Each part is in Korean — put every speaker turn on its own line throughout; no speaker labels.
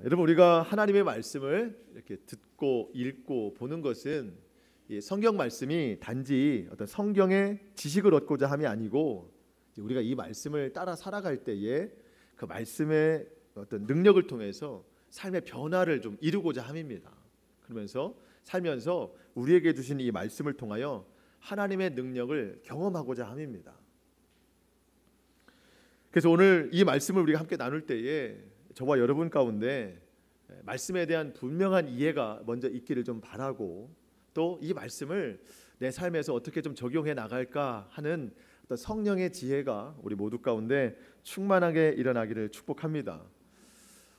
여러분, 우리가 하나님의 말씀을 이렇게 듣고 읽고 보는 것은 이 성경 말씀이 단지 어떤 성경의 지식을 얻고자 함이 아니고, 우리가 이 말씀을 따라 살아갈 때에 그 말씀의 어떤 능력을 통해서 삶의 변화를 좀 이루고자 함입니다. 그러면서 살면서 우리에게 주신 이 말씀을 통하여 하나님의 능력을 경험하고자 함입니다. 그래서 오늘 이 말씀을 우리가 함께 나눌 때에 저와 여러분 가운데 말씀에 대한 분명한 이해가 먼저 있기를 좀 바라고, 또 이 말씀을 내 삶에서 어떻게 좀 적용해 나갈까 하는 어떤 성령의 지혜가 우리 모두 가운데 충만하게 일어나기를 축복합니다.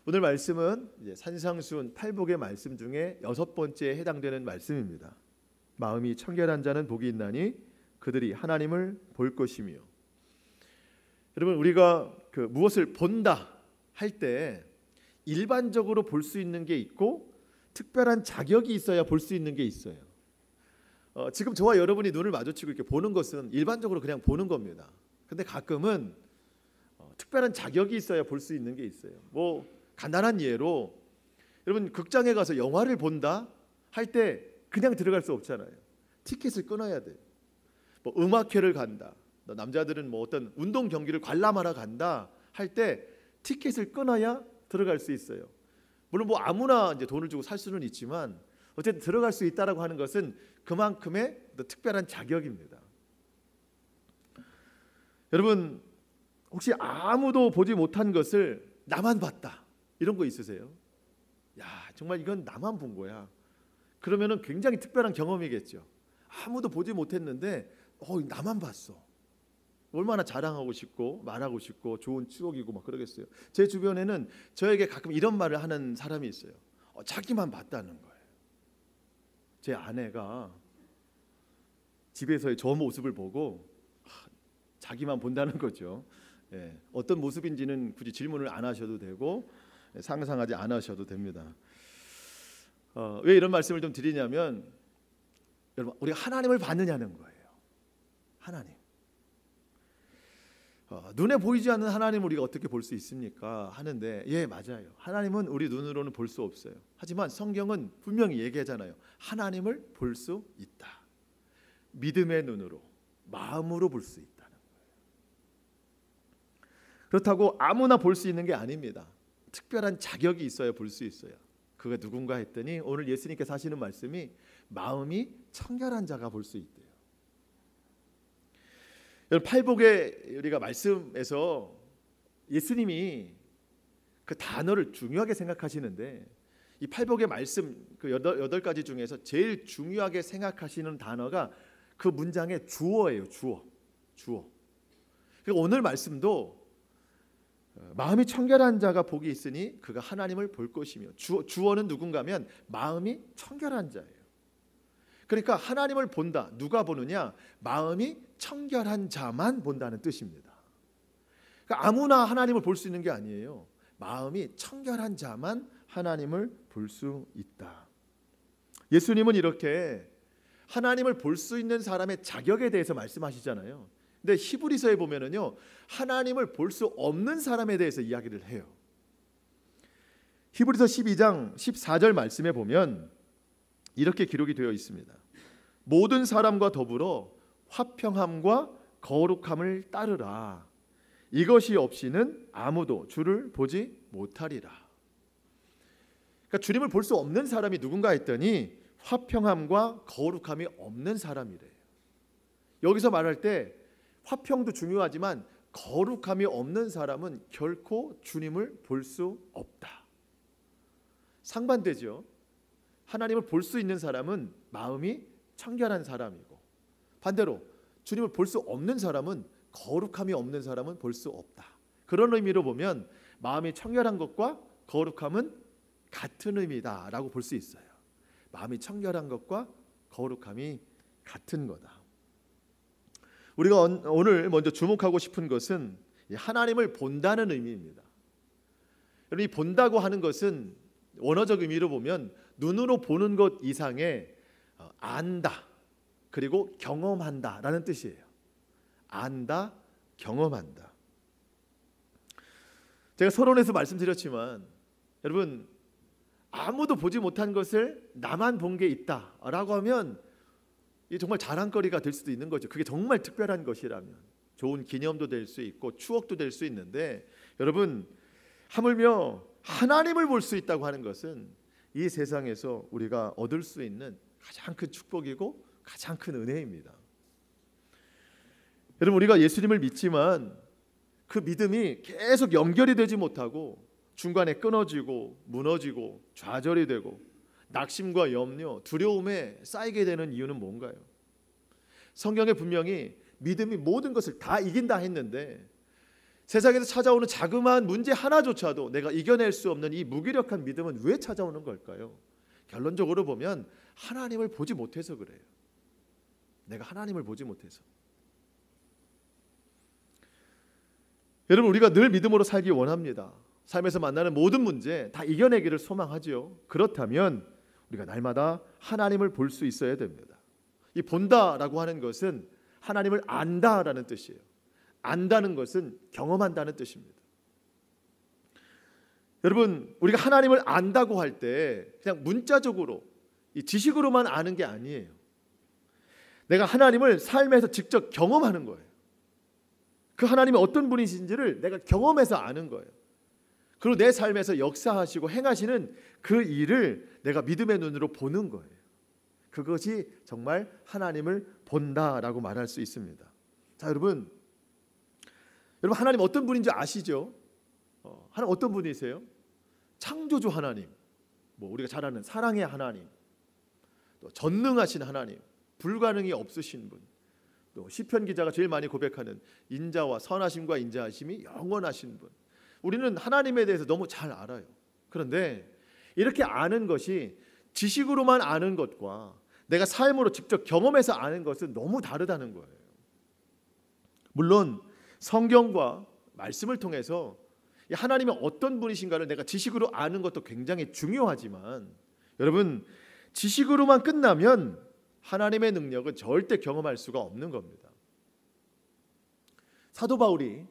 오늘 말씀은 이제 산상수훈 8복의 말씀 중에 6번째에 해당되는 말씀입니다. 마음이 청결한 자는 복이 있나니 그들이 하나님을 볼 것이며. 여러분, 우리가 무엇을 본다 할 때 일반적으로 볼 수 있는 게 있고 특별한 자격이 있어야 볼 수 있는 게 있어요. 지금 저와 여러분이 눈을 마주치고 이렇게 보는 것은 일반적으로 그냥 보는 겁니다. 근데 가끔은 특별한 자격이 있어야 볼 수 있는 게 있어요. 뭐 간단한 예로, 여러분 극장에 가서 영화를 본다 할 때 그냥 들어갈 수 없잖아요. 티켓을 끊어야 돼요. 뭐 음악회를 간다, 남자들은 뭐 어떤 운동 경기를 관람하러 간다 할 때 티켓을 끊어야 들어갈 수 있어요. 물론 뭐 아무나 이제 돈을 주고 살 수는 있지만 어쨌든 들어갈 수 있다라고 하는 것은 그만큼의 특별한 자격입니다. 여러분, 혹시 아무도 보지 못한 것을 나만 봤다 이런 거 있으세요? 야, 정말 이건 나만 본 거야. 그러면은 굉장히 특별한 경험이겠죠. 아무도 보지 못했는데 나만 봤어. 얼마나 자랑하고 싶고 말하고 싶고 좋은 추억이고 막 그러겠어요. 제 주변에는 저에게 가끔 이런 말을 하는 사람이 있어요. 자기만 봤다는 거예요. 제 아내가 집에서의 저 모습을 보고 자기만 본다는 거죠. 어떤 모습인지는 굳이 질문을 안 하셔도 되고 상상하지 않으셔도 됩니다. 왜 이런 말씀을 좀 드리냐면, 여러분, 우리가 하나님을 봤느냐는 거예요. 하나님. 눈에 보이지 않는 하나님을 우리가 어떻게 볼 수 있습니까? 하는데, 예, 맞아요. 하나님은 우리 눈으로는 볼 수 없어요. 하지만 성경은 분명히 얘기하잖아요. 하나님을 볼 수 있다. 믿음의 눈으로, 마음으로 볼 수 있다는 거예요. 그렇다고 아무나 볼 수 있는 게 아닙니다. 특별한 자격이 있어야 볼 수 있어요. 그가 누군가 했더니 오늘 예수님께서 하시는 말씀이 마음이 청결한 자가 볼 수 있대요. 팔복의 우리가 말씀에서 예수님이 그 단어를 중요하게 생각하시는데, 이 팔복의 말씀 그 8가지 중에서 제일 중요하게 생각하시는 단어가 그 문장의 주어예요. 주어. 그러니까 오늘 말씀도 마음이 청결한 자가 복이 있으니 그가 하나님을 볼 것이며, 주어는 누군가면 마음이 청결한 자예요. 그러니까 하나님을 본다. 누가 보느냐? 마음이 청결한 자만 본다는 뜻입니다. 그러니까 아무나 하나님을 볼 수 있는 게 아니에요. 마음이 청결한 자만 하나님을 볼 수 있다. 예수님은 이렇게 하나님을 볼 수 있는 사람의 자격에 대해서 말씀하시잖아요. 근데 히브리서에 보면은요, 하나님을 볼 수 없는 사람에 대해서 이야기를 해요. 히브리서 12장 14절 말씀에 보면 이렇게 기록이 되어 있습니다. 모든 사람과 더불어 화평함과 거룩함을 따르라. 이것이 없이는 아무도 주를 보지 못하리라. 그러니까 주님을 볼 수 없는 사람이 누군가 했더니 화평함과 거룩함이 없는 사람이래요. 여기서 말할 때 화평도 중요하지만 거룩함이 없는 사람은 결코 주님을 볼 수 없다. 상반되죠. 하나님을 볼 수 있는 사람은 마음이 청결한 사람이고, 반대로 주님을 볼 수 없는 사람은, 거룩함이 없는 사람은 볼 수 없다. 그런 의미로 보면 마음이 청결한 것과 거룩함은 같은 의미다라고 볼 수 있어요. 마음이 청결한 것과 거룩함이 같은 거다. 우리가 오늘 먼저 주목하고 싶은 것은 하나님을 본다는 의미입니다. 여러분, 이 본다고 하는 것은 원어적 의미로 보면 눈으로 보는 것 이상의 안다, 그리고 경험한다라는 뜻이에요. 안다, 경험한다. 제가 서론에서 말씀드렸지만 여러분, 아무도 보지 못한 것을 나만 본 게 있다라고 하면 이게 정말 자랑거리가 될 수도 있는 거죠. 그게 정말 특별한 것이라면 좋은 기념도 될 수 있고 추억도 될 수 있는데, 여러분, 하물며 하나님을 볼 수 있다고 하는 것은 이 세상에서 우리가 얻을 수 있는 가장 큰 축복이고 가장 큰 은혜입니다. 여러분, 우리가 예수님을 믿지만 그 믿음이 계속 연결이 되지 못하고 중간에 끊어지고 무너지고 좌절이 되고 낙심과 염려, 두려움에 쌓이게 되는 이유는 뭔가요? 성경에 분명히 믿음이 모든 것을 다 이긴다 했는데 세상에서 찾아오는 자그마한 문제 하나조차도 내가 이겨낼 수 없는 이 무기력한 믿음은 왜 찾아오는 걸까요? 결론적으로 보면 하나님을 보지 못해서 그래요. 내가 하나님을 보지 못해서. 여러분, 우리가 늘 믿음으로 살기 원합니다. 삶에서 만나는 모든 문제 다 이겨내기를 소망하지요. 그렇다면 우리가 날마다 하나님을 볼 수 있어야 됩니다. 이 본다라고 하는 것은 하나님을 안다라는 뜻이에요. 안다는 것은 경험한다는 뜻입니다. 여러분, 우리가 하나님을 안다고 할 때 그냥 문자적으로 이 지식으로만 아는 게 아니에요. 내가 하나님을 삶에서 직접 경험하는 거예요. 그 하나님이 어떤 분이신지를 내가 경험해서 아는 거예요. 그리고 내 삶에서 역사하시고 행하시는 그 일을 내가 믿음의 눈으로 보는 거예요. 그것이 정말 하나님을 본다라고 말할 수 있습니다. 자, 여러분 하나님 어떤 분인지 아시죠? 하나님 어떤 분이세요? 창조주 하나님, 우리가 잘 아는 사랑의 하나님, 또 전능하신 하나님, 불가능이 없으신 분, 또 시편 기자가 제일 많이 고백하는 인자와 선하심과 인자하심이 영원하신 분. 우리는 하나님에 대해서 너무 잘 알아요. 그런데 이렇게 아는 것이 지식으로만 아는 것과 내가 삶으로 직접 경험해서 아는 것은 너무 다르다는 거예요. 물론 성경과 말씀을 통해서 하나님이 어떤 분이신가를 내가 지식으로 아는 것도 굉장히 중요하지만, 여러분, 지식으로만 끝나면 하나님의 능력은 절대 경험할 수가 없는 겁니다. 사도 바울이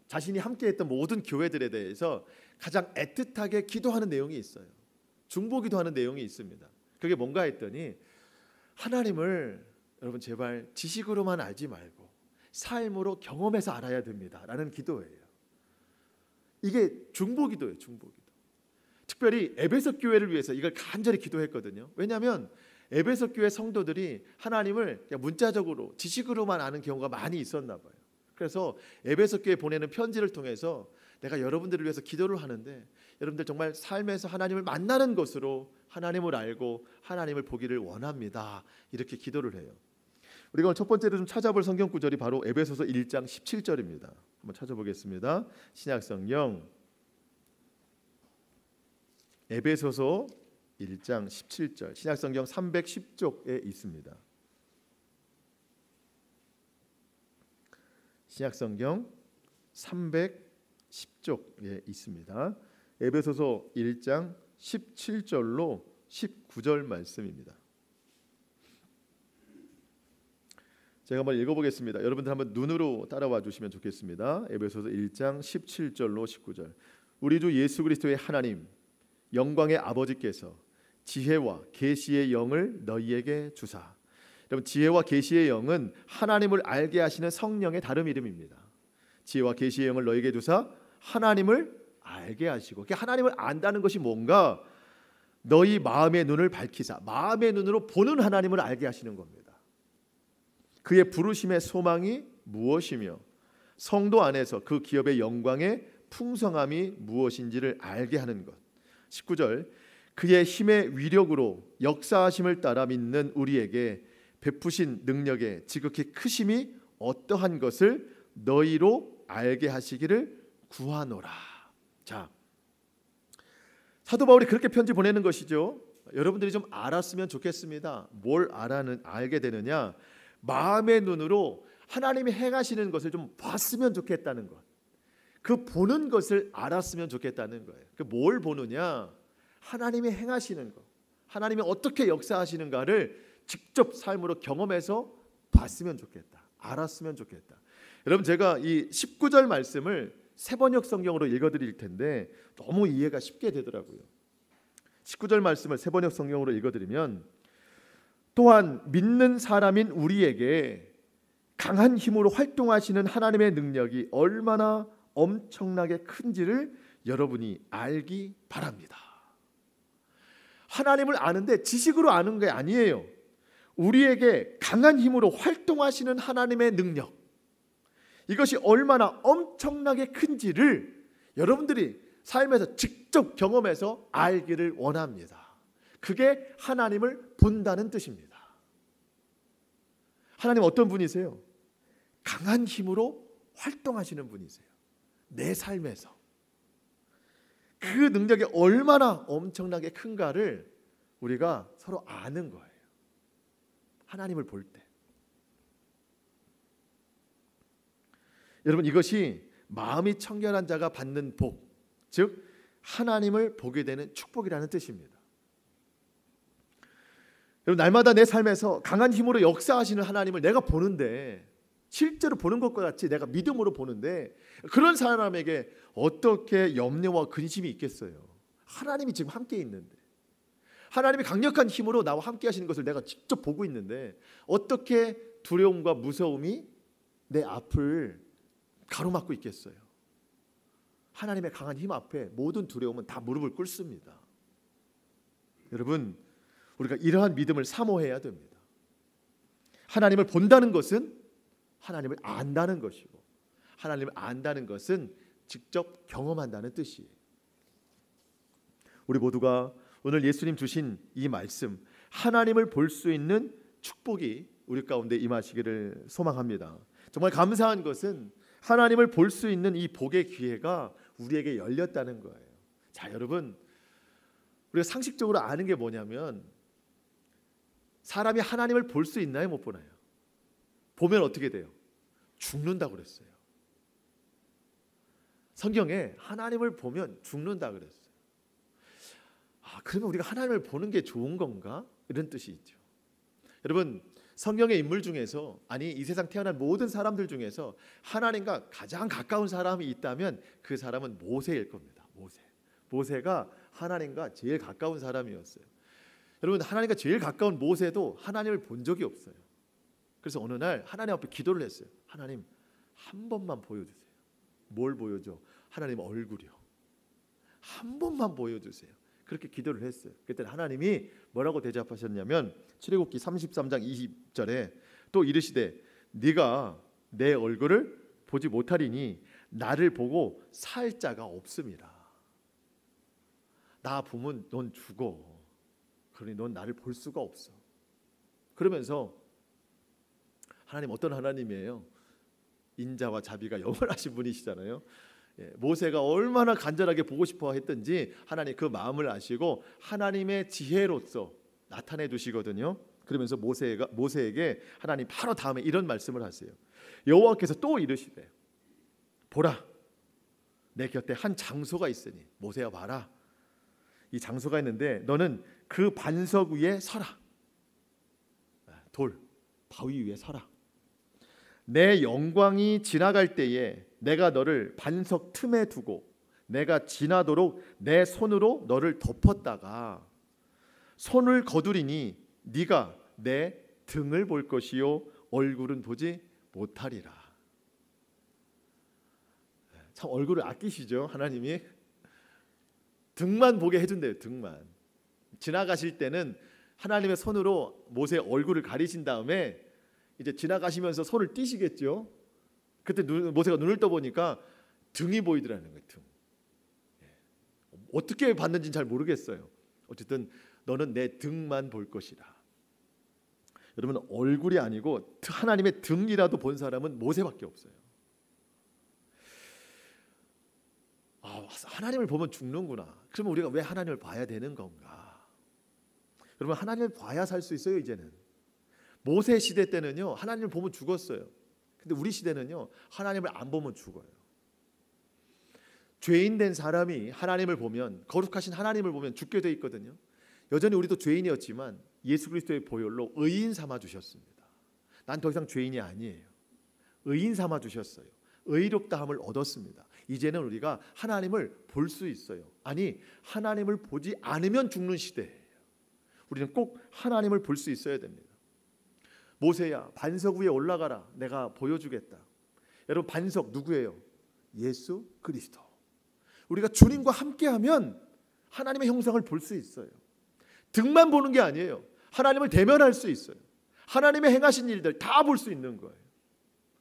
자신이 함께했던 모든 교회들에 대해서 가장 애틋하게 기도하는 내용이 있어요. 중보기도하는 내용이 있습니다. 그게 뭔가 했더니, 하나님을 여러분 제발 지식으로만 알지 말고 삶으로 경험해서 알아야 됩니다 라는 기도예요. 이게 중보기도예요. 중보기도. 특별히 에베소 교회를 위해서 이걸 간절히 기도했거든요. 왜냐하면 에베소 교회 성도들이 하나님을 그냥 문자적으로 지식으로만 아는 경우가 많이 있었나 봐요. 그래서 에베소 교회에 보내는 편지를 통해서 내가 여러분들을 위해서 기도를 하는데, 여러분들 정말 삶에서 하나님을 만나는 것으로 하나님을 알고 하나님을 보기를 원합니다, 이렇게 기도를 해요. 우리가 오늘 첫 번째로 좀 찾아볼 성경 구절이 바로 에베소서 1장 17절입니다. 한번 찾아보겠습니다. 신약성경 에베소서 1장 17절, 신약성경 310쪽에 있습니다. 신약성경 310쪽에 있습니다. 에베소서 1장 17절로 19절 말씀입니다. 제가 한번 읽어보겠습니다. 여러분들 한번 눈으로 따라와 주시면 좋겠습니다. 에베소서 1장 17절로 19절. 우리 주 예수 그리스도의 하나님, 영광의 아버지께서 지혜와 계시의 영을 너희에게 주사. 여러분, 지혜와 계시의 영은 하나님을 알게 하시는 성령의 다른 이름입니다. 지혜와 계시의 영을 너희에게 주사 하나님을 알게 하시고, 하나님을 안다는 것이 뭔가 너희 마음의 눈을 밝히사, 마음의 눈으로 보는 하나님을 알게 하시는 겁니다. 그의 부르심의 소망이 무엇이며 성도 안에서 그 기업의 영광의 풍성함이 무엇인지를 알게 하는 것. 19절, 그의 힘의 위력으로 역사하심을 따라 믿는 우리에게 베푸신 능력의 지극히 크심이 어떠한 것을 너희로 알게 하시기를 구하노라. 자, 사도 바울이 그렇게 편지 보내는 것이죠. 여러분들이 좀 알았으면 좋겠습니다. 뭘 알게 되느냐? 마음의 눈으로 하나님이 행하시는 것을 좀 봤으면 좋겠다는 것. 그 보는 것을 알았으면 좋겠다는 거예요. 그 뭘 보느냐? 하나님이 행하시는 것, 하나님이 어떻게 역사하시는가를 직접 삶으로 경험해서 봤으면 좋겠다, 알았으면 좋겠다. 여러분, 제가 이 19절 말씀을 세번역 성경으로 읽어드릴 텐데 너무 이해가 쉽게 되더라고요. 19절 말씀을 세번역 성경으로 읽어드리면, 또한 믿는 사람인 우리에게 강한 힘으로 활동하시는 하나님의 능력이 얼마나 엄청나게 큰지를 여러분이 알기 바랍니다. 하나님을 아는데 지식으로 아는 게 아니에요. 우리에게 강한 힘으로 활동하시는 하나님의 능력, 이것이 얼마나 엄청나게 큰지를 여러분들이 삶에서 직접 경험해서 알기를 원합니다. 그게 하나님을 본다는 뜻입니다. 하나님 어떤 분이세요? 강한 힘으로 활동하시는 분이세요. 내 삶에서 그 능력이 얼마나 엄청나게 큰가를 우리가 서로 아는 거예요. 하나님을 볼 때. 여러분, 이것이 마음이 청결한 자가 받는 복, 즉 하나님을 보게 되는 축복이라는 뜻입니다. 여러분, 날마다 내 삶에서 강한 힘으로 역사하시는 하나님을 내가 보는데, 실제로 보는 것과 같이 내가 믿음으로 보는데, 그런 사람에게 어떻게 염려와 근심이 있겠어요? 하나님이 지금 함께 있는데, 하나님이 강력한 힘으로 나와 함께 하시는 것을 내가 직접 보고 있는데, 어떻게 두려움과 무서움이 내 앞을 가로막고 있겠어요? 하나님의 강한 힘 앞에 모든 두려움은 다 무릎을 꿇습니다. 여러분, 우리가 이러한 믿음을 사모해야 됩니다. 하나님을 본다는 것은 하나님을 안다는 것이고, 하나님을 안다는 것은 직접 경험한다는 뜻이에요. 우리 모두가 오늘 예수님 주신 이 말씀, 하나님을 볼 수 있는 축복이 우리 가운데 임하시기를 소망합니다. 정말 감사한 것은 하나님을 볼 수 있는 이 복의 기회가 우리에게 열렸다는 거예요. 자, 여러분, 우리가 상식적으로 아는 게 뭐냐면, 사람이 하나님을 볼 수 있나요? 못 보나요? 보면 어떻게 돼요? 죽는다고 그랬어요. 성경에 하나님을 보면 죽는다 그랬어요. 그러면 우리가 하나님을 보는 게 좋은 건가? 이런 뜻이 있죠. 여러분, 성경의 인물 중에서, 아니 이 세상 태어난 모든 사람들 중에서 하나님과 가장 가까운 사람이 있다면 그 사람은 모세일 겁니다. 모세가 하나님과 제일 가까운 사람이었어요. 여러분, 하나님과 제일 가까운 모세도 하나님을 본 적이 없어요. 그래서 어느 날 하나님 앞에 기도를 했어요. 하나님, 한 번만 보여주세요. 뭘 보여줘? 하나님 얼굴이요. 한 번만 보여주세요. 그렇게 기도를 했어요. 그때 하나님이 뭐라고 대답하셨냐면, 출애굽기 33장 20절에 또 이르시되 네가 내 얼굴을 보지 못하리니 나를 보고 살 자가 없음이라. 나 보면 넌 죽어. 그러니 넌 나를 볼 수가 없어. 그러면서 하나님 어떤 하나님이에요? 인자와 자비가 영원하신 분이시잖아요. 모세가 얼마나 간절하게 보고 싶어 했던지 하나님 그 마음을 아시고 하나님의 지혜로서 나타내 두시거든요. 그러면서 모세에게 하나님 바로 다음에 이런 말씀을 하세요. 여호와께서 또 이르시되 보라, 내 곁에 한 장소가 있으니, 모세야 봐라, 이 장소가 있는데 너는 그 반석 위에 서라. 돌, 바위 위에 서라. 내 영광이 지나갈 때에 내가 너를 반석 틈에 두고 내가 지나도록 내 손으로 너를 덮었다가 손을 거두리니 네가 내 등을 볼 것이요 얼굴은 보지 못하리라. 참 얼굴을 아끼시죠 하나님이. 등만 보게 해준대요. 등만. 지나가실 때는 하나님의 손으로 모세의 얼굴을 가리신 다음에 이제 지나가시면서 손을 띄시겠죠. 그때 모세가 눈을 떠보니까 등이 보이더라는 거예요. 등. 어떻게 봤는지는 잘 모르겠어요. 어쨌든 너는 내 등만 볼 것이라. 여러분, 얼굴이 아니고 하나님의 등이라도 본 사람은 모세밖에 없어요. 하나님을 보면 죽는구나. 그러면 우리가 왜 하나님을 봐야 되는 건가? 여러분, 하나님을 봐야 살 수 있어요. 이제는 모세 시대 때는요 하나님을 보면 죽었어요. 근데 우리 시대는요 하나님을 안 보면 죽어요. 죄인 된 사람이 하나님을 보면, 거룩하신 하나님을 보면 죽게 돼 있거든요. 여전히 우리도 죄인이었지만 예수 그리스도의 보혈로 의인 삼아 주셨습니다. 난 더 이상 죄인이 아니에요. 의인 삼아 주셨어요. 의롭다함을 얻었습니다. 이제는 우리가 하나님을 볼 수 있어요. 아니, 하나님을 보지 않으면 죽는 시대예요. 우리는 꼭 하나님을 볼 수 있어야 됩니다. 모세야, 반석 위에 올라가라. 내가 보여주겠다. 여러분, 반석 누구예요? 예수 그리스도. 우리가 주님과 함께하면 하나님의 형상을 볼 수 있어요. 등만 보는 게 아니에요. 하나님을 대면할 수 있어요. 하나님의 행하신 일들 다 볼 수 있는 거예요.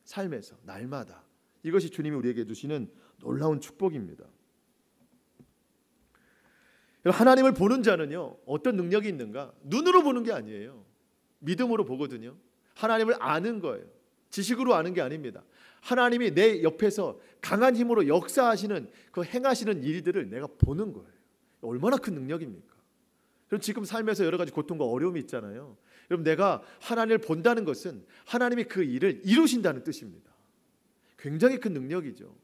삶에서 날마다. 이것이 주님이 우리에게 주시는 놀라운 축복입니다. 하나님을 보는 자는요, 어떤 능력이 있는가? 눈으로 보는 게 아니에요. 믿음으로 보거든요. 하나님을 아는 거예요. 지식으로 아는 게 아닙니다. 하나님이 내 옆에서 강한 힘으로 역사하시는 그 행하시는 일들을 내가 보는 거예요. 얼마나 큰 능력입니까? 그럼 지금 삶에서 여러 가지 고통과 어려움이 있잖아요. 여러분, 내가 하나님을 본다는 것은 하나님이 그 일을 이루신다는 뜻입니다. 굉장히 큰 능력이죠.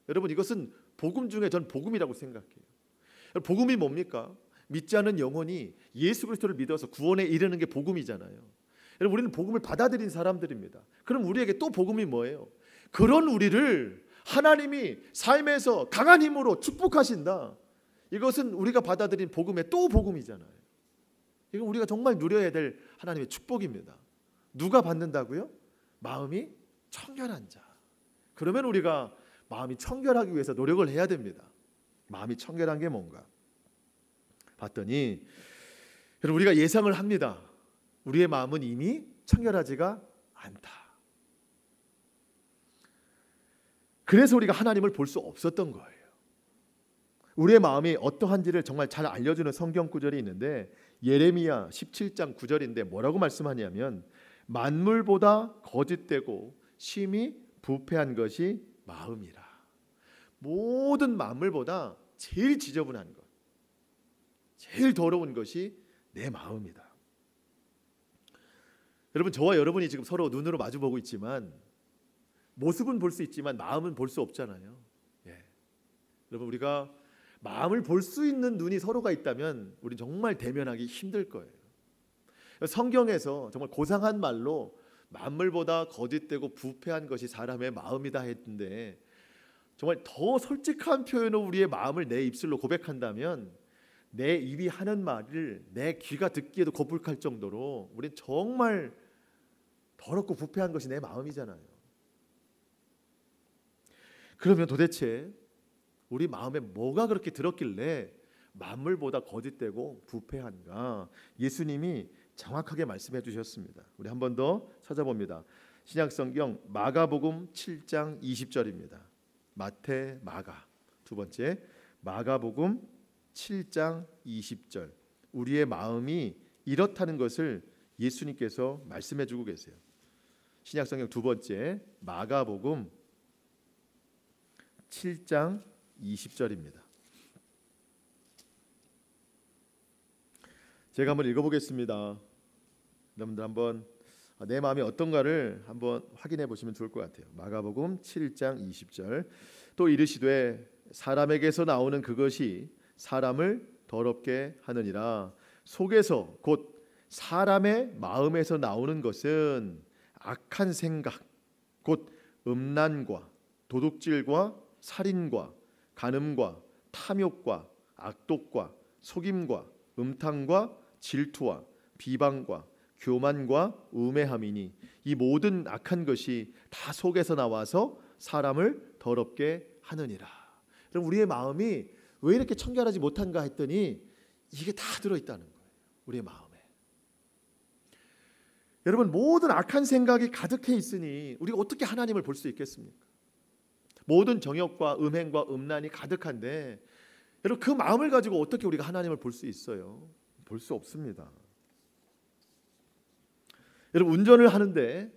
여러분, 이것은 복음 중에 전 복음이라고 생각해요. 복음이 뭡니까? 믿지 않는 영혼이 예수 그리스도를 믿어서 구원에 이르는 게 복음이잖아요. 여러분, 우리는 복음을 받아들인 사람들입니다. 그럼 우리에게 또 복음이 뭐예요? 그런 우리를 하나님이 삶에서 강한 힘으로 축복하신다. 이것은 우리가 받아들인 복음의 또 복음이잖아요. 이건 우리가 정말 누려야 될 하나님의 축복입니다. 누가 받는다고요? 마음이 청결한 자. 그러면 우리가 마음이 청결하기 위해서 노력을 해야 됩니다. 마음이 청결한 게 뭔가? 봤더니 여러분, 우리가 예상을 합니다. 우리의 마음은 이미 청결하지가 않다. 그래서 우리가 하나님을 볼 수 없었던 거예요. 우리의 마음이 어떠한지를 정말 잘 알려주는 성경 구절이 있는데 예레미야 17장 9절인데 뭐라고 말씀하냐면 만물보다 거짓되고 심히 부패한 것이 마음이라. 모든 만물보다 제일 지저분한 것, 제일 더러운 것이 내 마음이다. 여러분, 저와 여러분이 지금 서로 눈으로 마주보고 있지만 모습은 볼 수 있지만 마음은 볼 수 없잖아요. 여러분, 우리가 마음을 볼 수 있는 눈이 서로가 있다면 우리는 정말 대면하기 힘들 거예요. 성경에서 정말 고상한 말로 만물보다 거짓되고 부패한 것이 사람의 마음이다 했는데, 정말 더 솔직한 표현으로 우리의 마음을 내 입술로 고백한다면 내 입이 하는 말을 내 귀가 듣기에도 거북할 정도로 우리는 정말 더럽고 부패한 것이 내 마음이잖아요. 그러면 도대체 우리 마음에 뭐가 그렇게 들었길래 만물보다 거짓되고 부패한가? 예수님이 정확하게 말씀해 주셨습니다. 우리 한 번 더 찾아봅니다. 신약성경 마가복음 7장 20절입니다. 마태, 마가. 두 번째, 마가복음 7장 20절. 우리의 마음이 이렇다는 것을 예수님께서 말씀해 주고 계세요. 신약성경 두 번째, 마가복음 7장 20절입니다. 제가 한번 읽어보겠습니다. 여러분들 한번 내 마음이 어떤가를 한번 확인해 보시면 좋을 것 같아요. 마가복음 7장 20절. 또 이르시되 사람에게서 나오는 그것이 사람을 더럽게 하느니라. 속에서 곧 사람의 마음에서 나오는 것은 악한 생각, 곧 음란과 도둑질과 살인과 간음과 탐욕과 악독과 속임과 음탕과 질투와 비방과 교만과 우매함이니 이 모든 악한 것이 다 속에서 나와서 사람을 더럽게 하느니라. 그럼 우리의 마음이 왜 이렇게 청결하지 못한가 했더니 이게 다 들어있다는 거예요. 우리의 마음에. 여러분, 모든 악한 생각이 가득해 있으니 우리가 어떻게 하나님을 볼 수 있겠습니까? 모든 정욕과 음행과 음란이 가득한데 여러분, 그 마음을 가지고 어떻게 우리가 하나님을 볼 수 있어요? 볼 수 없습니다. 여러분, 운전을 하는데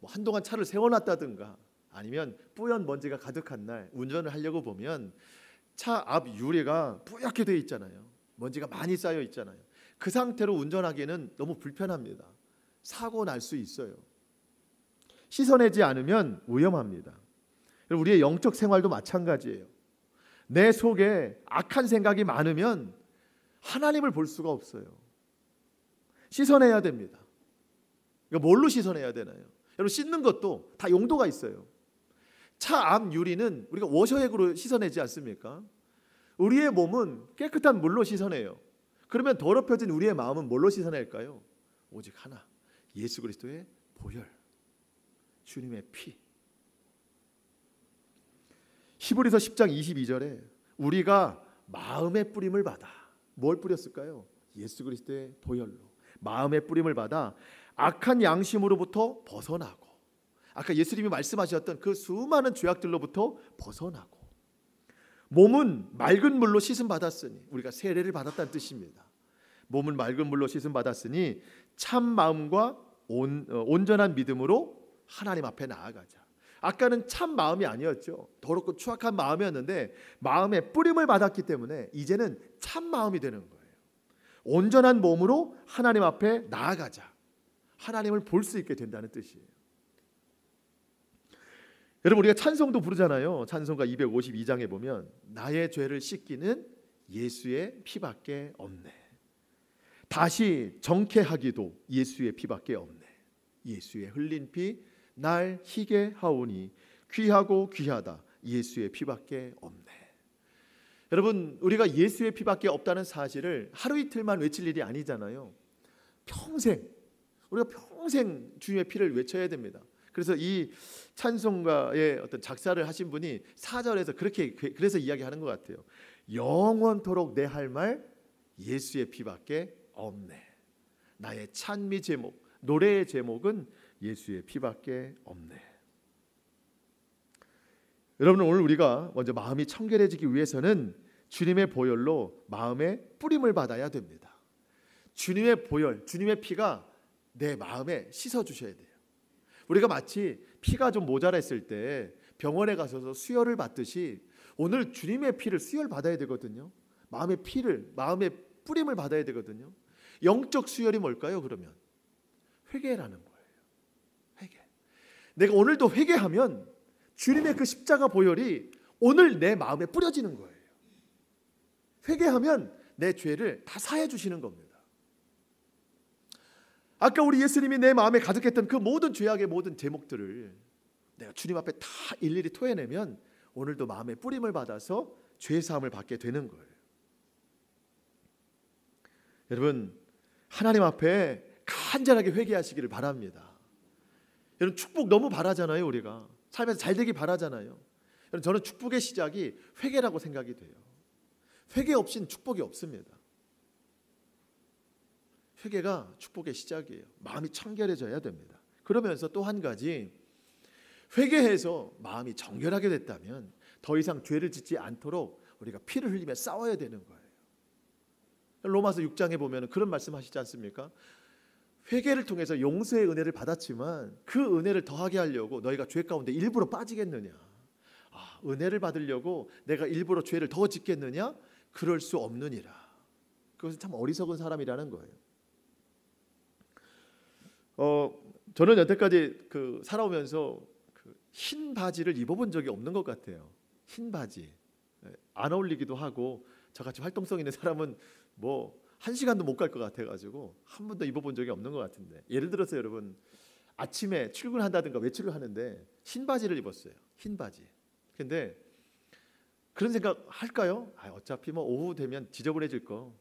한동안 차를 세워놨다든가 아니면 뿌연 먼지가 가득한 날 운전을 하려고 보면 차 앞 유리가 뿌옇게 되어 있잖아요. 먼지가 많이 쌓여 있잖아요. 그 상태로 운전하기에는 너무 불편합니다. 사고 날 수 있어요. 씻어내지 않으면 위험합니다. 우리의 영적 생활도 마찬가지예요. 내 속에 악한 생각이 많으면 하나님을 볼 수가 없어요. 씻어내야 됩니다. 그러니까 뭘로 씻어내야 되나요? 여러분, 씻는 것도 다 용도가 있어요. 차 앞 유리는 우리가 워셔액으로 씻어내지 않습니까? 우리의 몸은 깨끗한 물로 씻어내요. 그러면 더럽혀진 우리의 마음은 뭘로 씻어낼까요? 오직 하나, 예수 그리스도의 보혈, 주님의 피. 히브리서 10장 22절에 우리가 마음의 뿌림을 받아, 뭘 뿌렸을까요? 예수 그리스도의 보혈로 마음의 뿌림을 받아 악한 양심으로부터 벗어나고, 아까 예수님이 말씀하셨던 그 수많은 죄악들로부터 벗어나고, 몸은 맑은 물로 씻음 받았으니, 우리가 세례를 받았다는 뜻입니다. 몸은 맑은 물로 씻음 받았으니 참 마음과 온전한 믿음으로 하나님 앞에 나아가자. 아까는 참 마음이 아니었죠. 더럽고 추악한 마음이었는데 마음의 뿌림을 받았기 때문에 이제는 참 마음이 되는 거예요. 온전한 몸으로 하나님 앞에 나아가자. 하나님을 볼 수 있게 된다는 뜻이에요. 여러분, 우리가 찬송도 부르잖아요. 찬송가 252장에 보면 나의 죄를 씻기는 예수의 피밖에 없네. 다시 정케하기도 예수의 피밖에 없네. 예수의 흘린 피 날 희게 하오니 귀하고 귀하다. 예수의 피밖에 없네. 여러분, 우리가 예수의 피밖에 없다는 사실을 하루 이틀만 외칠 일이 아니잖아요. 평생, 우리가 평생 주님의 피를 외쳐야 됩니다. 그래서 이 찬송가의 어떤 작사를 하신 분이 4절에서 그래서 이야기하는 것 같아요. 영원토록 내 할 말 예수의 피밖에 없네. 나의 찬미 제목, 노래의 제목은 예수의 피밖에 없네. 여러분, 오늘 우리가 먼저 마음이 청결해지기 위해서는 주님의 보혈로 마음의 뿌림을 받아야 됩니다. 주님의 보혈, 주님의 피가 내 마음에 씻어 주셔야 돼요. 우리가 마치 피가 좀 모자랐을 때 병원에 가서 수혈을 받듯이 오늘 주님의 피를 수혈 받아야 되거든요. 마음의 피를, 마음의 뿌림을 받아야 되거든요. 영적 수혈이 뭘까요? 그러면 회개라는 거예요. 회개. 내가 오늘도 회개하면 주님의 그 십자가 보혈이 오늘 내 마음에 뿌려지는 거예요. 회개하면 내 죄를 다 사해 주시는 겁니다. 아까 우리 예수님이 내 마음에 가득했던 그 모든 죄악의 모든 제목들을 내가 주님 앞에 다 일일이 토해내면 오늘도 마음의 뿌림을 받아서 죄 사함을 받게 되는 거예요. 여러분, 하나님 앞에 간절하게 회개하시기를 바랍니다. 여러분, 축복 너무 바라잖아요. 우리가 살면서 잘 되기 바라잖아요. 여러분, 저는 축복의 시작이 회개라고 생각이 돼요. 회개 없이는 축복이 없습니다. 회개가 축복의 시작이에요. 마음이 청결해져야 됩니다. 그러면서 또 한 가지, 회개해서 마음이 정결하게 됐다면 더 이상 죄를 짓지 않도록 우리가 피를 흘리며 싸워야 되는 거예요. 로마서 6장에 보면 그런 말씀하시지 않습니까? 회개를 통해서 용서의 은혜를 받았지만 그 은혜를 더하게 하려고 너희가 죄 가운데 일부러 빠지겠느냐? 은혜를 받으려고 내가 일부러 죄를 더 짓겠느냐? 그럴 수 없느니라. 그것은 참 어리석은 사람이라는 거예요. 저는 여태까지 살아오면서 흰 바지를 입어본 적이 없는 것 같아요. 흰 바지 안 어울리기도 하고 저같이 활동성 있는 사람은 뭐 1시간도 못 갈 것 같아가지고 한 번도 입어본 적이 없는 것 같은데, 예를 들어서 여러분 아침에 출근한다든가 외출을 하는데 흰 바지를 입었어요. 흰 바지. 근데 그런 생각 할까요? 어차피 뭐 오후 되면 지저분해질 거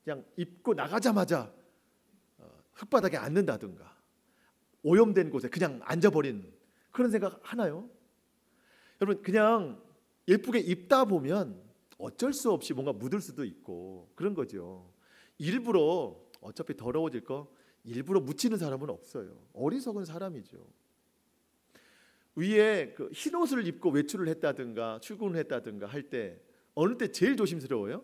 그냥 입고 나가자마자 흙바닥에 앉는다든가 오염된 곳에 그냥 앉아버린 그런 생각 하나요? 여러분, 그냥 예쁘게 입다 보면 어쩔 수 없이 뭔가 묻을 수도 있고 그런 거죠. 일부러 어차피 더러워질 거 일부러 묻히는 사람은 없어요. 어리석은 사람이죠. 위에 흰 옷을 입고 외출을 했다든가 출근을 했다든가 할 때 어느 때 제일 조심스러워요?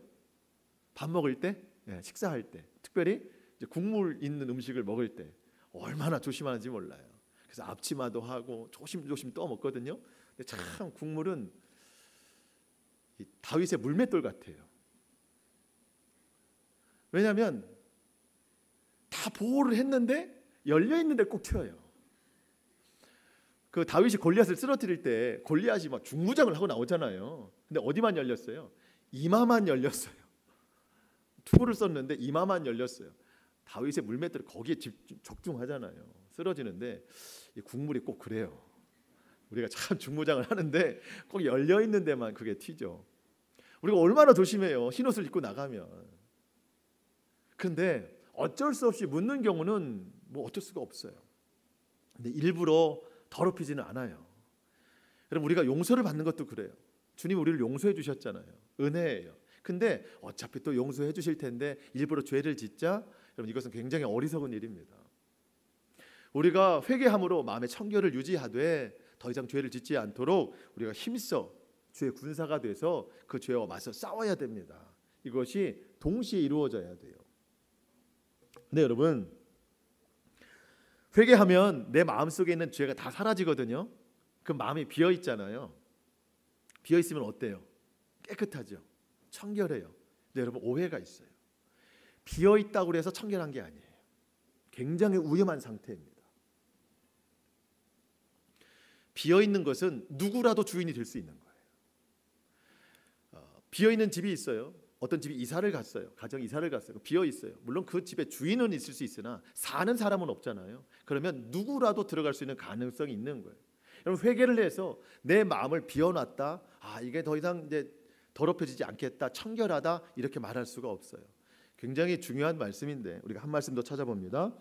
밥 먹을 때? 식사할 때. 특별히 이제 국물 있는 음식을 먹을 때 얼마나 조심하는지 몰라요. 그래서 앞치마도 하고 조심조심 떠 먹거든요. 근데 참 국물은 이 다윗의 물맷돌 같아요. 왜냐하면 다 보호를 했는데 열려 있는데 꼭 튀어요. 그 다윗이 골리앗을 쓰러뜨릴 때 골리앗이 막 중무장을 하고 나오잖아요. 근데 어디만 열렸어요? 이마만 열렸어요. 투구를 썼는데 이마만 열렸어요. 다윗의 물맷돌이 거기에 적중하잖아요. 쓰러지는데 이 국물이 꼭 그래요. 우리가 참 중무장을 하는데 꼭 열려 있는 데만 그게 튀죠. 우리가 얼마나 조심해요. 흰 옷을 입고 나가면. 그런데 어쩔 수 없이 묻는 경우는 뭐 어쩔 수가 없어요. 근데 일부러 더럽히지는 않아요. 여러분, 우리가 용서를 받는 것도 그래요. 주님 우리를 용서해 주셨잖아요. 은혜예요. 근데 어차피 또 용서해 주실 텐데 일부러 죄를 짓자? 여러분, 이것은 굉장히 어리석은 일입니다. 우리가 회개함으로 마음의 청결을 유지하되 더 이상 죄를 짓지 않도록 우리가 힘써 주의 군사가 돼서 그 죄와 맞서 싸워야 됩니다. 이것이 동시에 이루어져야 돼요. 근데 여러분, 회개하면 내 마음속에 있는 죄가 다 사라지거든요. 그 마음이 비어 있잖아요. 비어 있으면 어때요? 깨끗하죠. 청결해요. 근데 여러분, 오해가 있어요. 비어 있다고 해서 청결한 게 아니에요. 굉장히 위험한 상태입니다. 비어 있는 것은 누구라도 주인이 될 수 있는 거예요. 비어 있는 집이 있어요. 어떤 집이 이사를 갔어요. 가정 이사를 갔어요. 비어 있어요. 물론 그 집에 주인은 있을 수 있으나 사는 사람은 없잖아요. 그러면 누구라도 들어갈 수 있는 가능성이 있는 거예요. 여러분, 회개를 해서 내 마음을 비워놨다. 이게 더 이상 이제 더럽혀지지 않겠다. 청결하다. 이렇게 말할 수가 없어요. 굉장히 중요한 말씀인데 우리가 한 말씀 더 찾아봅니다.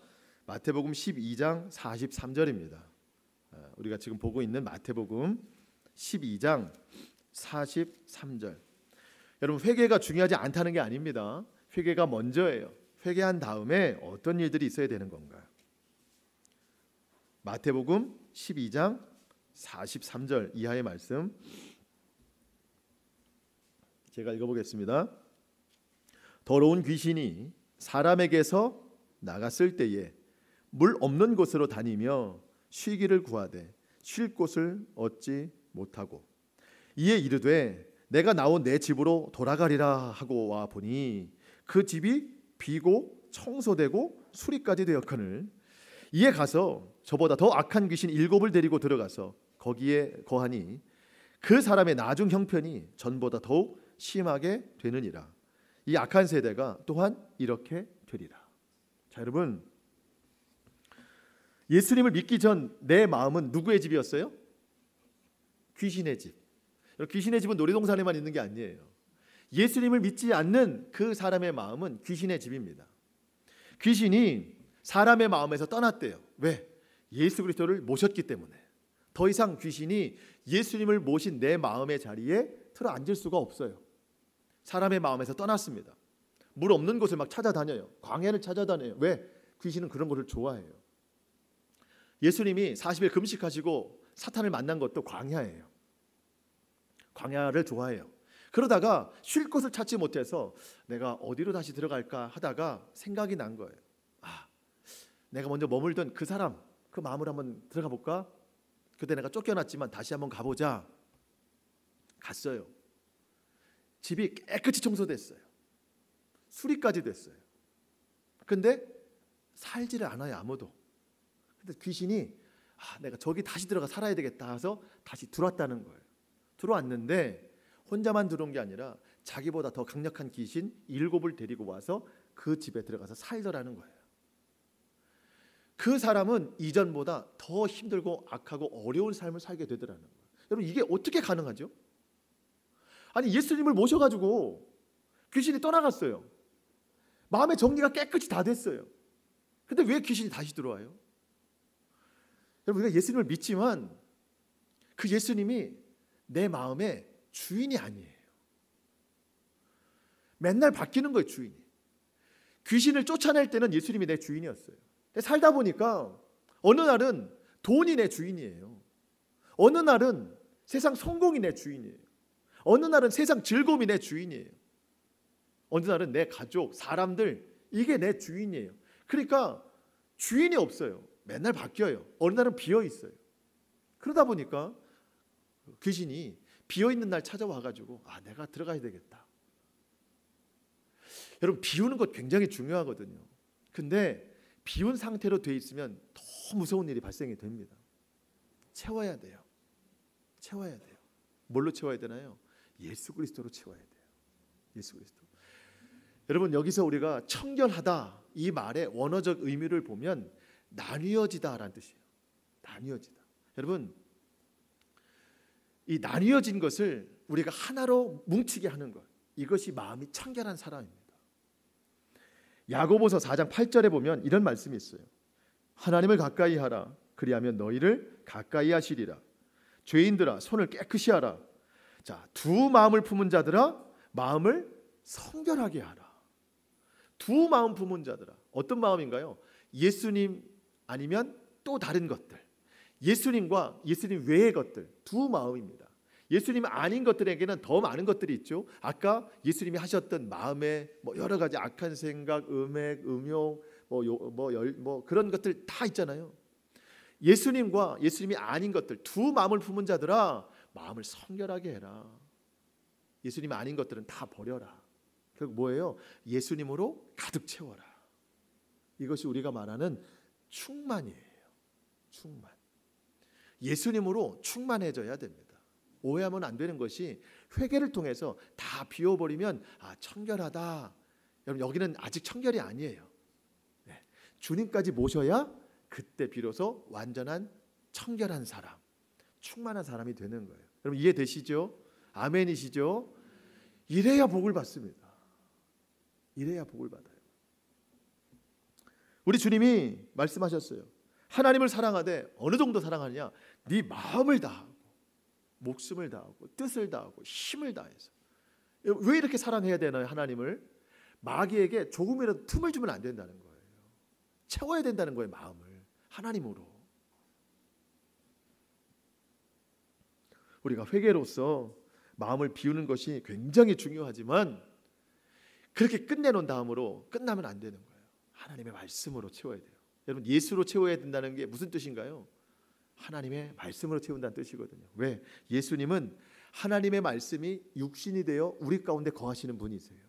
마태복음 12장 43절입니다. 우리가 지금 보고 있는 마태복음 12장 43절. 여러분, 회개가 중요하지 않다는 게 아닙니다. 회개가 먼저예요. 회개한 다음에 어떤 일들이 있어야 되는 건가요? 마태복음 12장 43절 이하의 말씀 제가 읽어보겠습니다. 더러운 귀신이 사람에게서 나갔을 때에 물 없는 곳으로 다니며 쉬기를 구하되 쉴 곳을 얻지 못하고 이에 이르되 내가 나온 내 집으로 돌아가리라 하고 와 보니 그 집이 비고 청소되고 수리까지 되었거늘 이에 가서 저보다 더 악한 귀신 7을 데리고 들어가서 거기에 거하니 그 사람의 나중 형편이 전보다 더욱 심하게 되느니라. 이 악한 세대가 또한 이렇게 되리라. 자, 여러분, 예수님을 믿기 전 내 마음은 누구의 집이었어요? 귀신의 집. 귀신의 집은 놀이동산에만 있는 게 아니에요. 예수님을 믿지 않는 그 사람의 마음은 귀신의 집입니다. 귀신이 사람의 마음에서 떠났대요. 왜? 예수 그리스도를 모셨기 때문에. 더 이상 귀신이 예수님을 모신 내 마음의 자리에 들어 앉을 수가 없어요. 사람의 마음에서 떠났습니다. 물 없는 곳을 막 찾아다녀요. 광야를 찾아다녀요. 왜? 귀신은 그런 것을 좋아해요. 예수님이 40일 금식하시고 사탄을 만난 것도 광야예요. 광야를 좋아해요. 그러다가 쉴 곳을 찾지 못해서 내가 어디로 다시 들어갈까 하다가 생각이 난 거예요. 내가 먼저 머물던 그 사람, 그 마음을 한번 들어가 볼까? 그때 내가 쫓겨났지만 다시 한번 가보자. 갔어요. 집이 깨끗이 청소됐어요. 수리까지 됐어요. 근데 살지를 않아요, 아무도. 근데 귀신이 내가 저기 다시 들어가 살아야 되겠다 해서 다시 들어왔다는 거예요. 들어왔는데 혼자만 들어온 게 아니라 자기보다 더 강력한 귀신 7을 데리고 와서 그 집에 들어가서 살더라는 거예요. 그 사람은 이전보다 더 힘들고 악하고 어려운 삶을 살게 되더라는 거예요. 여러분, 이게 어떻게 가능하죠? 아니, 예수님을 모셔가지고 귀신이 떠나갔어요. 마음의 정리가 깨끗이 다 됐어요. 근데 왜 귀신이 다시 들어와요? 여러분, 우리가 예수님을 믿지만 그 예수님이 내 마음의 주인이 아니에요. 맨날 바뀌는 거예요, 주인이. 귀신을 쫓아낼 때는 예수님이 내 주인이었어요. 살다 보니까 어느 날은 돈이 내 주인이에요. 어느 날은 세상 성공이 내 주인이에요. 어느 날은 세상 즐거움이 내 주인이에요. 어느 날은 내 가족, 사람들, 이게 내 주인이에요. 그러니까 주인이 없어요. 맨날 바뀌어요. 어느 날은 비어 있어요. 그러다 보니까 귀신이 비어 있는 날 찾아와가지고 내가 들어가야 되겠다. 여러분, 비우는 것 굉장히 중요하거든요. 근데 비운 상태로 돼 있으면 더 무서운 일이 발생이 됩니다. 채워야 돼요. 채워야 돼요. 뭘로 채워야 되나요? 예수 그리스도로 채워야 돼요. 예수 그리스도. 여러분, 여기서 우리가 청결하다 이 말의 원어적 의미를 보면 나뉘어지다라는 뜻이에요. 나뉘어지다. 여러분, 이 나뉘어진 것을 우리가 하나로 뭉치게 하는 것, 이것이 마음이 청결한 사람입니다. 야고보서 4장 8절에 보면 이런 말씀이 있어요. 하나님을 가까이 하라. 그리하면 너희를 가까이 하시리라. 죄인들아 손을 깨끗이 하라. 자, 두 마음을 품은 자들아 마음을 성결하게 하라. 두 마음 품은 자들아. 어떤 마음인가요? 예수님 아니면 또 다른 것들, 예수님과 예수님 외의 것들, 두 마음입니다. 예수님 아닌 것들에게는 더 많은 것들이 있죠. 아까 예수님이 하셨던 마음의 여러 가지 악한 생각, 음액, 음욕, 그런 것들 다 있잖아요. 예수님과 예수님이 아닌 것들, 두 마음을 품은 자들아 마음을 성결하게 해라. 예수님 아닌 것들은 다 버려라. 결국 뭐예요? 예수님으로 가득 채워라. 이것이 우리가 말하는 충만이에요. 충만. 예수님으로 충만해져야 됩니다. 오해하면 안 되는 것이 회개를 통해서 다 비워버리면 청결하다. 여러분, 여기는 아직 청결이 아니에요. 네. 주님까지 모셔야 그때 비로소 완전한 청결한 사람, 충만한 사람이 되는 거예요. 여러분 이해되시죠? 아멘이시죠? 이래야 복을 받습니다. 이래야 복을 받아요. 우리 주님이 말씀하셨어요. 하나님을 사랑하되 어느 정도 사랑하느냐? 네 마음을 다하고 목숨을 다하고 뜻을 다하고 힘을 다해서. 왜 이렇게 사랑해야 되나요? 하나님을 마귀에게 조금이라도 틈을 주면 안 된다는 거예요. 채워야 된다는 거예요. 마음을 하나님으로. 우리가 회개로서 마음을 비우는 것이 굉장히 중요하지만 그렇게 끝내놓은 다음으로 끝나면 안 되는 거예요. 하나님의 말씀으로 채워야 돼요. 여러분 예수로 채워야 된다는 게 무슨 뜻인가요? 하나님의 말씀으로 채운다는 뜻이거든요. 왜? 예수님은 하나님의 말씀이 육신이 되어 우리 가운데 거하시는 분이세요.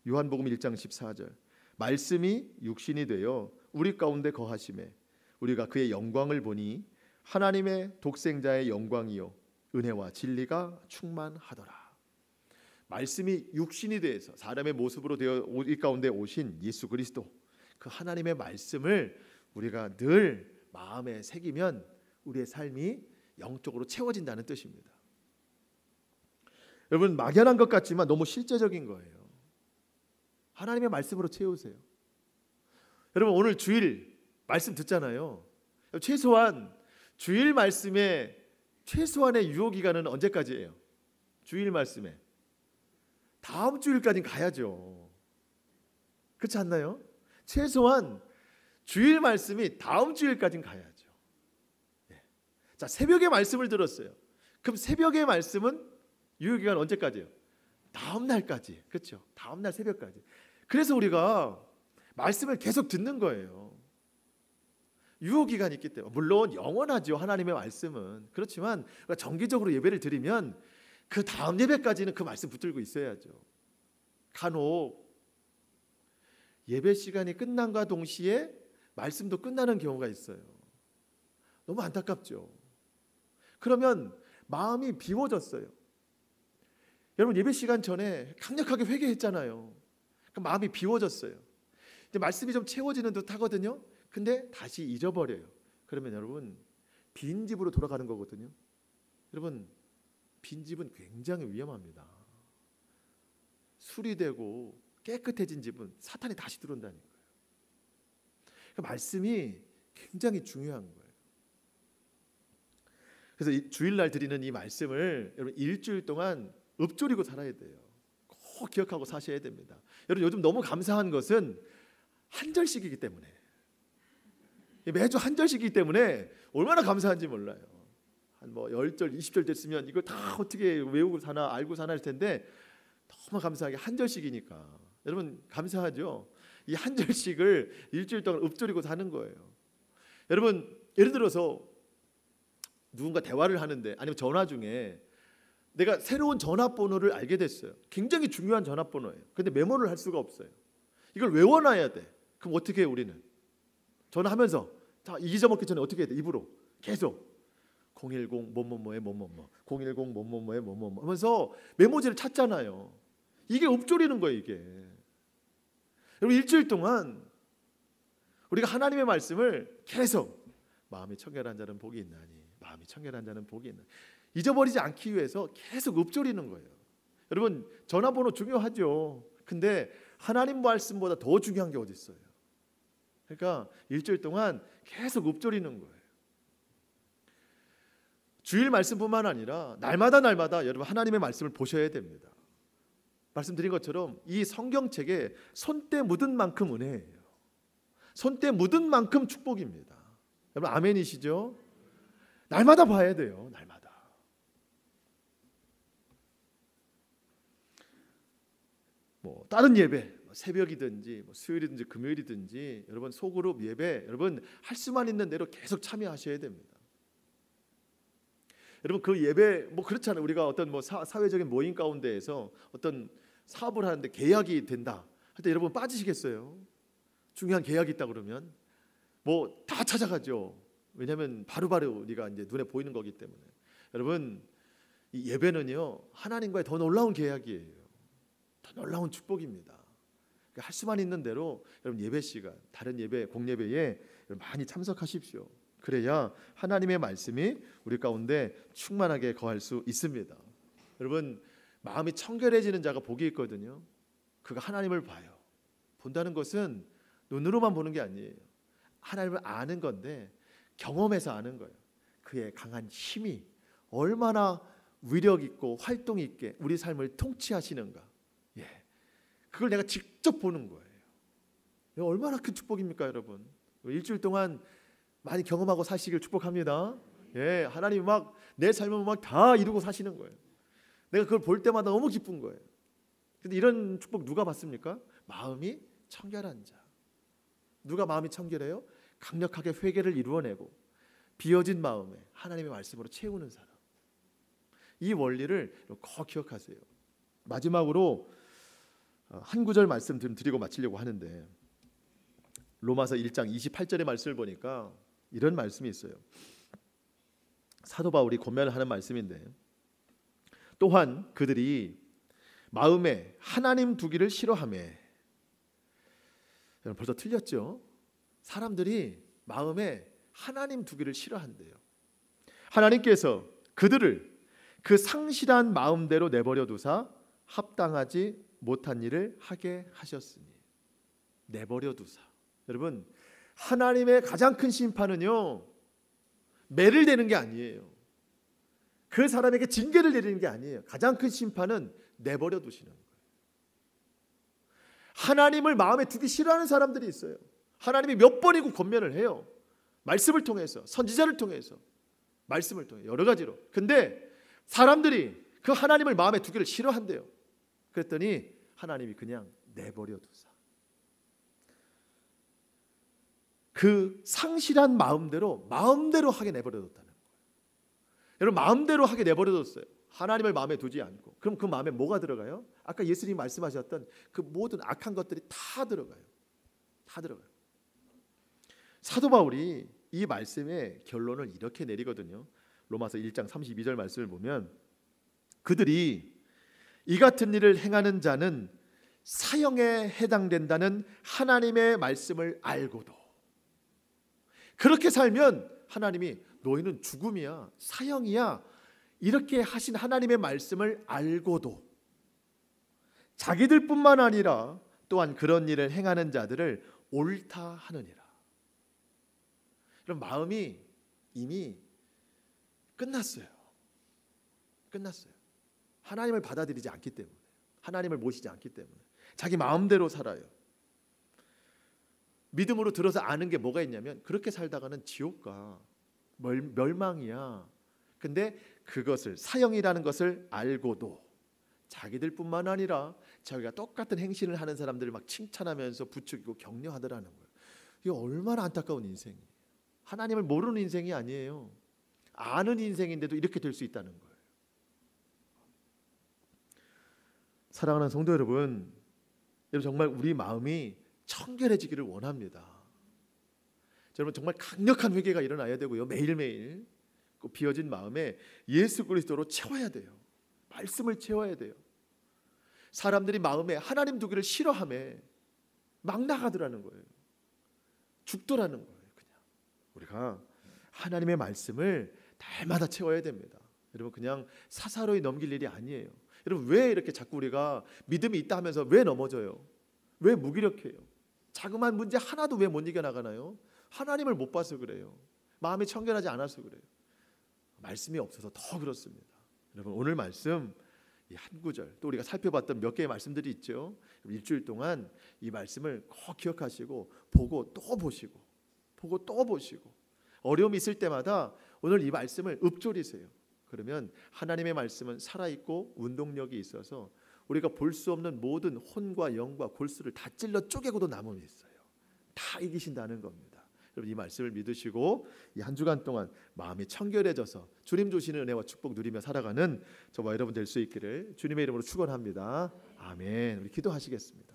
요한복음 1장 14절 말씀이 육신이 되어 우리 가운데 거하심에 우리가 그의 영광을 보니 하나님의 독생자의 영광이요 은혜와 진리가 충만하더라. 말씀이 육신이 되어서 사람의 모습으로 되어 우리 가운데 오신 예수 그리스도, 그 하나님의 말씀을 우리가 늘 마음에 새기면 우리의 삶이 영적으로 채워진다는 뜻입니다. 여러분 막연한 것 같지만 너무 실제적인 거예요. 하나님의 말씀으로 채우세요. 여러분 오늘 주일 말씀 듣잖아요. 최소한 주일 말씀의 최소한의 유효 기간은 언제까지예요? 주일 말씀에 다음 주일까지는 가야죠. 그렇지 않나요? 최소한 주일 말씀이 다음 주일까지는 가야죠. 네. 자, 새벽에 말씀을 들었어요. 그럼 새벽의 말씀은 유효 기간 언제까지예요? 다음 날까지. 그렇죠? 다음 날 새벽까지. 그래서 우리가 말씀을 계속 듣는 거예요. 유효 기간이 있기 때문에. 물론 영원하죠. 하나님의 말씀은. 그렇지만 정기적으로 예배를 드리면 그 다음 예배까지는 그 말씀 붙들고 있어야죠. 간혹 예배 시간이 끝난과 동시에 말씀도 끝나는 경우가 있어요. 너무 안타깝죠. 그러면 마음이 비워졌어요. 여러분 예배 시간 전에 강력하게 회개했잖아요. 그럼 마음이 비워졌어요. 이제 말씀이 좀 채워지는 듯 하거든요. 근데 다시 잊어버려요. 그러면 여러분 빈집으로 돌아가는 거거든요. 여러분 빈집은 굉장히 위험합니다. 수리되고 깨끗해진 집은 사탄이 다시 들어온다는 거예요. 그러니까 말씀이 굉장히 중요한 거예요. 그래서 이 주일날 드리는 이 말씀을 여러분 일주일 동안 읊조리고 살아야 돼요. 꼭 기억하고 사셔야 됩니다. 여러분 요즘 너무 감사한 것은 한 절씩이기 때문에, 매주 한 절씩이기 때문에 얼마나 감사한지 몰라요. 한 10절, 20절 됐으면 이걸 다 어떻게 외우고 사나 알고 사나 할 텐데 너무 감사하게 한 절씩이니까 여러분 감사하죠. 이 한 절씩을 일주일 동안 읊조리고 사는 거예요. 여러분 예를 들어서 누군가 대화를 하는데 아니면 전화 중에 내가 새로운 전화번호를 알게 됐어요. 굉장히 중요한 전화번호예요. 근데 메모를 할 수가 없어요. 이걸 외워놔야 돼. 그럼 어떻게 해요? 우리는 전화하면서 다 잊어먹기 전에 어떻게 해야 돼? 입으로 계속 010 뭐뭐뭐의 뭐뭐뭐 010 뭐뭐뭐의 뭐뭐뭐 하면서 메모지를 찾잖아요. 이게 읊조리는 거예요. 이게 여러분 일주일 동안 우리가 하나님의 말씀을 계속 마음이 청결한 자는 복이 있나니 마음이 청결한 자는 복이 있는. 잊어버리지 않기 위해서 계속 읊조리는 거예요. 여러분 전화번호 중요하죠. 근데 하나님 말씀보다 더 중요한 게 어디 있어요? 그러니까 일주일 동안 계속 읊조리는 거예요. 주일 말씀뿐만 아니라 날마다 여러분 하나님의 말씀을 보셔야 됩니다. 말씀드린 것처럼 이 성경책에 손때 묻은 만큼 은혜예요. 손때 묻은 만큼 축복입니다. 여러분 아멘이시죠? 날마다 봐야 돼요. 날마다. 다른 예배 새벽이든지 수요일이든지 금요일이든지 여러분 소그룹 예배 여러분 할 수만 있는 대로 계속 참여하셔야 됩니다. 여러분 그 예배 그렇잖아요. 우리가 어떤 사회적인 모임 가운데에서 어떤 사업을 하는데 계약이 된다 할 때 여러분 빠지시겠어요? 중요한 계약이 있다 그러면 다 찾아가죠. 왜냐하면 바로바로 우리가 이제 눈에 보이는 거기 때문에. 여러분 이 예배는요 하나님과의 더 놀라운 계약이에요. 더 놀라운 축복입니다. 그러니까 할 수만 있는 대로 여러분 예배 시간 다른 예배 공예배에 많이 참석하십시오. 그래야 하나님의 말씀이 우리 가운데 충만하게 거할 수 있습니다. 여러분 마음이 청결해지는 자가 복이 있거든요. 그가 하나님을 봐요. 본다는 것은 눈으로만 보는 게 아니에요. 하나님을 아는 건데 경험해서 아는 거예요. 그의 강한 힘이 얼마나 위력 있고 활동 있게 우리 삶을 통치하시는가. 그걸 내가 직접 보는 거예요. 얼마나 큰 축복입니까 여러분. 일주일 동안 많이 경험하고 사시길 축복합니다. 하나님이 내 삶을 다 이루고 사시는 거예요. 내가 그걸 볼 때마다 너무 기쁜 거예요. 근데 이런 축복 누가 받습니까? 마음이 청결한 자. 누가 마음이 청결해요? 강력하게 회개를 이루어내고 비어진 마음에 하나님의 말씀으로 채우는 사람. 이 원리를 꼭 기억하세요. 마지막으로 한 구절 말씀 드리고 마치려고 하는데 로마서 1장 28절의 말씀을 보니까 이런 말씀이 있어요. 사도 바울이 권면을 하는 말씀인데 또한 그들이 마음에 하나님 두기를 싫어하며 여러분 벌써 틀렸죠? 사람들이 마음에 하나님 두기를 싫어한대요. 하나님께서 그들을 그 상실한 마음대로 내버려 두사 합당하지 못한 일을 하게 하셨으니. 내버려 두사. 여러분 하나님의 가장 큰 심판은요 매를 대는 게 아니에요. 그 사람에게 징계를 내리는 게 아니에요. 가장 큰 심판은 내버려 두시는 거예요. 하나님을 마음에 두기 싫어하는 사람들이 있어요. 하나님이 몇 번이고 권면을 해요. 말씀을 통해서 선지자를 통해서 말씀을 통해 여러 가지로. 근데 사람들이 그 하나님을 마음에 두기를 싫어한대요. 그랬더니 하나님이 그냥 내버려 두사. 그 상실한 마음대로 하게 내버려 뒀다는 거예요. 여러분 마음대로 하게 내버려 뒀어요. 하나님을 마음에 두지 않고. 그럼 그 마음에 뭐가 들어가요? 아까 예수님이 말씀하셨던 그 모든 악한 것들이 다 들어가요. 다 들어가요. 사도 바울이 이 말씀의 결론을 이렇게 내리거든요. 로마서 1장 32절 말씀을 보면 그들이 이 같은 일을 행하는 자는 사형에 해당된다는 하나님의 말씀을 알고도. 그렇게 살면 하나님이 너희는 죽음이야, 사형이야 이렇게 하신 하나님의 말씀을 알고도 자기들뿐만 아니라 또한 그런 일을 행하는 자들을 옳다 하느니라. 그럼 마음이 이미 끝났어요. 끝났어요. 하나님을 받아들이지 않기 때문에, 하나님을 모시지 않기 때문에 자기 마음대로 살아요. 믿음으로 들어서 아는 게 뭐가 있냐면 그렇게 살다가는 지옥과 멸망이야. 근데 그것을 사형이라는 것을 알고도 자기들뿐만 아니라 자기가 똑같은 행실을 하는 사람들을 막 칭찬하면서 부추기고 격려하더라는 거예요. 이게 얼마나 안타까운 인생이에요. 하나님을 모르는 인생이 아니에요. 아는 인생인데도 이렇게 될 수 있다는 거예요. 사랑하는 성도 여러분, 정말 우리 마음이 청결해지기를 원합니다. 여러분 정말 강력한 회개가 일어나야 되고요. 매일매일 그 비어진 마음에 예수 그리스도로 채워야 돼요. 말씀을 채워야 돼요. 사람들이 마음에 하나님 두기를 싫어하며 막 나가더라는 거예요. 죽더라는 거예요. 그냥 우리가 하나님의 말씀을 날마다 채워야 됩니다. 여러분 그냥 사사로이 넘길 일이 아니에요. 여러분 왜 이렇게 자꾸 우리가 믿음이 있다 하면서 왜 넘어져요? 왜 무기력해요? 자그마한 문제 하나도 왜 못 이겨나가나요? 하나님을 못 봐서 그래요. 마음이 청결하지 않아서 그래요. 말씀이 없어서 더 그렇습니다. 여러분 오늘 말씀 이 한 구절 또 우리가 살펴봤던 몇 개의 말씀들이 있죠. 일주일 동안 이 말씀을 꼭 기억하시고 보고 또 보시고 보고 또 보시고 어려움이 있을 때마다 오늘 이 말씀을 읊조리세요. 그러면 하나님의 말씀은 살아있고 운동력이 있어서 우리가 볼 수 없는 모든 혼과 영과 골수를 다 찔러 쪼개고도 남음이 있어요. 다 이기신다는 겁니다. 여러분 이 말씀을 믿으시고 이 한 주간 동안 마음이 청결해져서 주님 주시는 은혜와 축복 누리며 살아가는 저와 여러분 될 수 있기를 주님의 이름으로 축원합니다. 아멘. 우리 기도하시겠습니다.